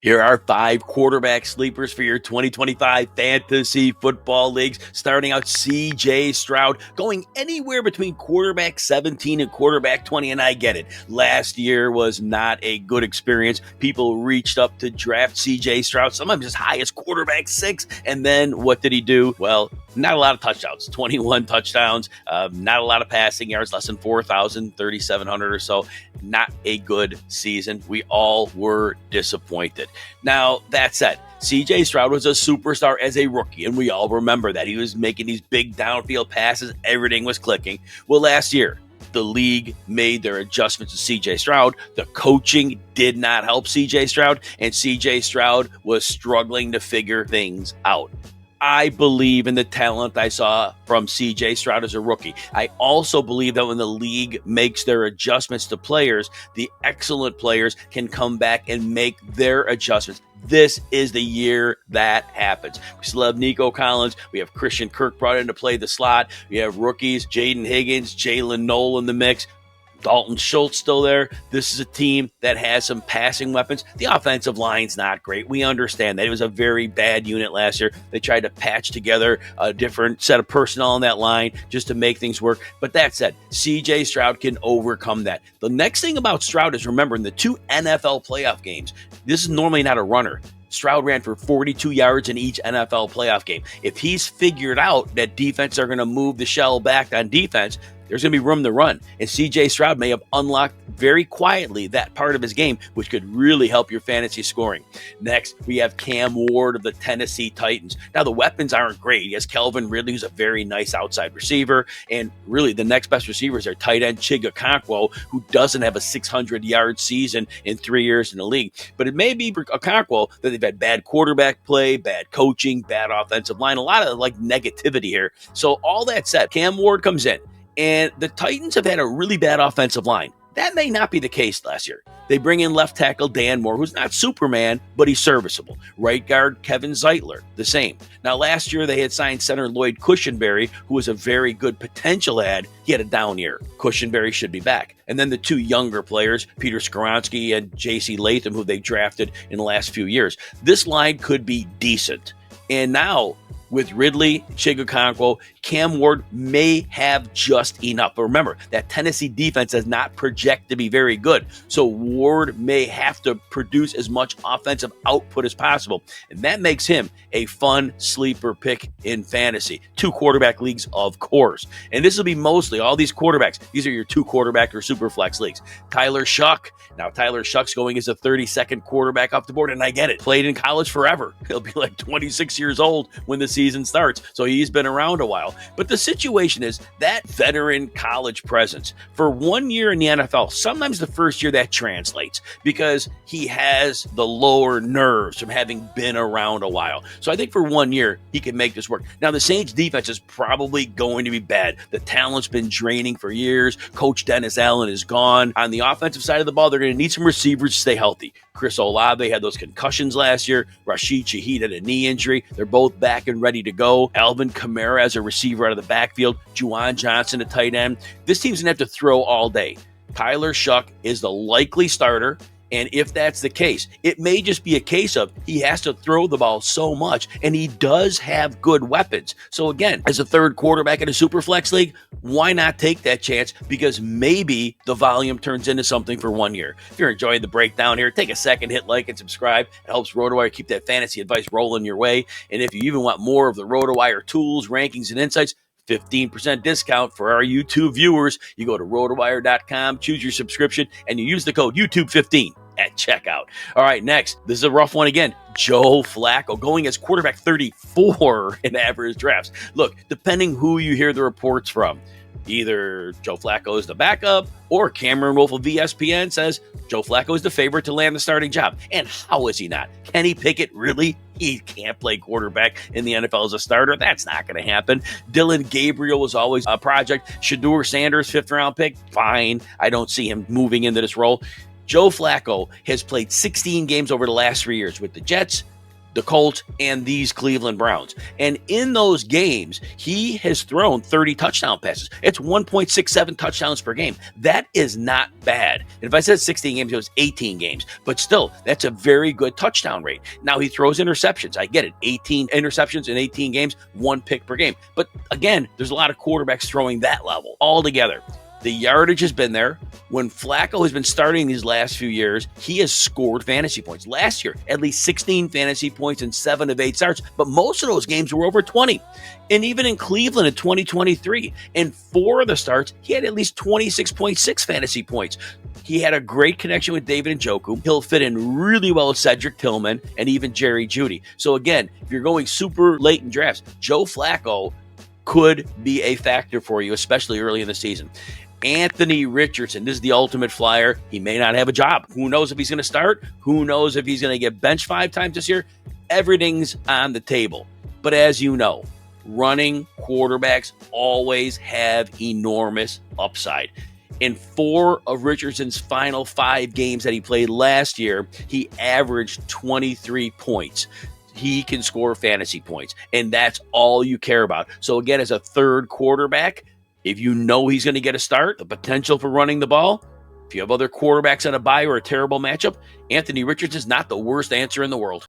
Here are 5 quarterback sleepers for your 2025 fantasy football leagues. Starting out, CJ Stroud, going anywhere between quarterback 17 and quarterback 20, and I get it. Last year was not a good experience. People reached up to draft CJ Stroud, sometimes as high as quarterback 6, and then what did he do? Well, not a lot of touchdowns, 21 touchdowns, not a lot of passing yards, less than 4,000, 3,700 or so. Not a good season. We all were disappointed. Now, that said, CJ Stroud was a superstar as a rookie, and we all remember that. He was making these big downfield passes. Everything was clicking. Well, last year, the league made their adjustments to CJ Stroud. The coaching did not help CJ Stroud, and CJ Stroud was struggling to figure things out. I believe in the talent I saw from CJ Stroud as a rookie. I also believe that when the league makes their adjustments to players, the excellent players can come back and make their adjustments. This is the year that happens. We still have Nico Collins. We have Christian Kirk brought in to play the slot. We have rookies, Jaden Higgins, Jalen Noel in the mix. Dalton Schultz still there. This is a team that has some passing weapons. The offensive line's not great. We understand that. It was a very bad unit last year. They tried to patch together a different set of personnel on that line just to make things work. But that said, CJ Stroud can overcome that. The next thing about Stroud is, remember, in the 2 NFL playoff games, this is normally not a runner. Stroud ran for 42 yards in each NFL playoff game. If he's figured out that defense are going to move the shell back on defense, there's going to be room to run. And CJ Stroud may have unlocked very quietly that part of his game, which could really help your fantasy scoring. Next, we have Cam Ward of the Tennessee Titans. Now, the weapons aren't great. He has Calvin Ridley, who's a very nice outside receiver. And really, the next best receivers are tight end Shough, who doesn't have a 600-yard season in 3 years in the league. But it may be Okonkwo that they've had bad quarterback play, bad coaching, bad offensive line, a lot of negativity here. So all that said, Cam Ward comes in. And the Titans have had a really bad offensive line. That may not be the case last year. They bring in left tackle Dan Moore, who's not Superman, but he's serviceable. Right guard Kevin Zeitler, the same. Now, last year they had signed center Lloyd Cushenberry, who was a very good potential ad. He had a down year. Cushenberry should be back. And then the 2 younger players, Peter Skoronski and J.C. Latham, who they drafted in the last few years. This line could be decent. And now, with Ridley, Shough, Cam Ward may have just enough. But remember, that Tennessee defense does not project to be very good. So Ward may have to produce as much offensive output as possible. And that makes him a fun sleeper pick in fantasy. 2 quarterback leagues, of course. And this will be mostly all these quarterbacks. These are your 2 quarterback or super flex leagues. Tyler Shough. Now, Tyler Shough's going as a 32nd quarterback off the board, and I get it. Played in college forever. He'll be like 26 years old when the season starts, so he's been around a while. But the situation is that veteran college presence for 1 year in the NFL, sometimes the first year that translates because he has the lower nerves from having been around a while. So I think for 1 year, he can make this work. Now, the Saints defense is probably going to be bad. The talent's been draining for years. Coach Dennis Allen is gone. On the offensive side of the ball, they're going to need some receivers to stay healthy. Chris Olave had those concussions last year. Rashid Shaheed had a knee injury. They're both back and ready to go. Alvin Kamara as a receiver out of the backfield. Juwan Johnson, a tight end. This team's going to have to throw all day. Tyler Shough is the likely starter. And if that's the case, it may just be a case of he has to throw the ball so much, and he does have good weapons. So again, as a 3rd quarterback in a super flex league, why not take that chance? Because maybe the volume turns into something for 1 year. If you're enjoying the breakdown here, take a second, hit like and subscribe. It helps RotoWire keep that fantasy advice rolling your way. And if you even want more of the RotoWire tools, rankings, and insights, 15% discount for our YouTube viewers. You go to rotowire.com, choose your subscription, and you use the code YouTube15 at checkout. All right, next, this is a rough one again. Joe Flacco going as quarterback 34 in average drafts. Look, depending who you hear the reports from, either Joe Flacco is the backup or Cameron Wolf of ESPN says Joe Flacco is the favorite to land the starting job. And how is he not? Kenny Pickett, really? He can't play quarterback in the NFL as a starter. That's not going to happen. Dylan Gabriel was always a project. Shedeur Sanders, 5th-round pick. Fine. I don't see him moving into this role. Joe Flacco has played 16 games over the last 3 years with the Jets, the Colts, and these Cleveland Browns. And in those games, he has thrown 30 touchdown passes. It's 1.67 touchdowns per game. That is not bad. And if I said 16 games, it was 18 games. But still, that's a very good touchdown rate. Now, he throws interceptions. I get it. 18 interceptions in 18 games, 1 pick per game. But again, there's a lot of quarterbacks throwing that level altogether. The yardage has been there. When Flacco has been starting these last few years, he has scored fantasy points. Last year, at least 16 fantasy points in 7 of 8 starts, but most of those games were over 20. And even in Cleveland in 2023, in 4 of the starts, he had at least 26.6 fantasy points. He had a great connection with David Njoku. He'll fit in really well with Cedric Tillman and even Jerry Jeudy. So again, if you're going super late in drafts, Joe Flacco could be a factor for you, especially early in the season. Anthony Richardson, this is the ultimate flyer. He may not have a job. Who knows if he's going to start? Who knows if he's going to get benched 5 times this year? Everything's on the table. But as you know, running quarterbacks always have enormous upside. In 4 of Richardson's final 5 games that he played last year, he averaged 23 points. He can score fantasy points, and that's all you care about. So again, as a third quarterback, if you know he's going to get a start, the potential for running the ball, if you have other quarterbacks on a bye or a terrible matchup, Anthony Richardson is not the worst answer in the world.